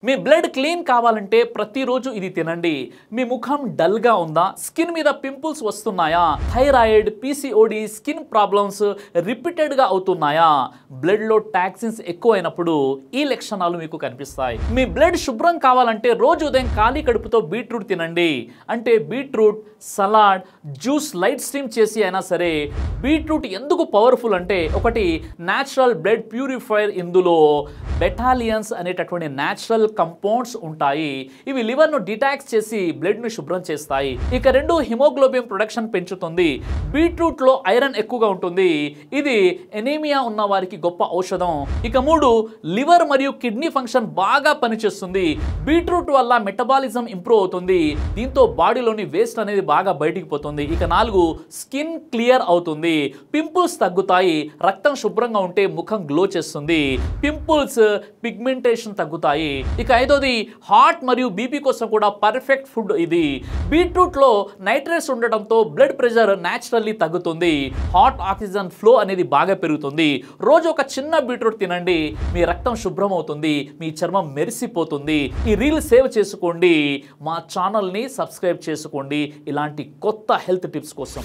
మీ blood clean కావాలంటే ప్రతిరోజు ఇది తినండి. మీ ముఖం డల్గా ఉందా, స్కిన్ మీద పింపుల్స్ వస్తున్నాయా, థైరాయిడ్, పీసీఓడి, స్కిన్ ప్రాబ్లమ్స్ రిపీటెడ్గా అవుతున్నాయా, బ్లడ్లో టాక్సిన్స్ ఎక్కువైనప్పుడు ఈ లక్షణాలు మీకు కనిపిస్తాయి. మీ బ్లడ్ శుభ్రం కావాలంటే రోజు ఉదయం ఖాళీ కడుపుతో బీట్రూట్ తినండి. అంటే beetroot salad, juice light stream చేసి అయినా సరే. బీట్రూట్ ఎందుకు పవర్ఫుల్ అంటే, ఒకటి న్యాచురల్ బ్లడ్ ప్యూరిఫైర్. ఇందులో బెటాలియన్స్ అనేటటువంటి న్యాచురల్ కంపౌండ్స్ ఉంటాయి. ఇవి లివర్ను డిటాక్స్ చేసి బ్లడ్ను శుభ్రం చేస్తాయి. ఇక రెండు, హిమోగ్లోబిన్ ప్రొడక్షన్ పెంచుతుంది. బీట్రూట్లో ఐరన్ ఎక్కువగా ఉంటుంది. ఇది ఎనీమియా ఉన్న వారికి గొప్ప ఔషధం. ఇక మూడు, లివర్ మరియు కిడ్నీ ఫంక్షన్ బాగా పనిచేస్తుంది. బీట్రూట్ వల్ల మెటబాలిజం ఇంప్రూవ్ అవుతుంది. దీంతో బాడీలోని వేస్ట్ అనేది బాగా బయటికి పోతుంది. ఇక నాలుగు, స్కిన్ క్లియర్ అవుతుంది. పింపుల్స్ తగ్గుతాయి. రక్తం శుభ్రంగా ఉంటే ముఖం గ్లో చేస్తుంది. పింపుల్స్, పిగ్మెంటేషన్ తగ్గుతాయి. ఇక ఐదోది, హార్ట్ మరియు బీపీ కోసం కూడా పర్ఫెక్ట్ ఫుడ్ ఇది. బీట్రూట్లో నైట్రేట్స్ ఉండడంతో బ్లడ్ ప్రెషర్ న్యాచురల్లీ తగ్గుతుంది. హార్ట్ ఆక్సిజన్ ఫ్లో అనేది బాగా పెరుగుతుంది. రోజు ఒక చిన్న బీట్రూట్ తినండి. మీ రక్తం శుభ్రం అవుతుంది. మీ చర్మం మెరిసిపోతుంది. ఈ రీల్ సేవ్ చేసుకోండి. మా ఛానల్ని సబ్స్క్రైబ్ చేసుకోండి ఇలాంటి కొత్త హెల్త్ టిప్స్ కోసం.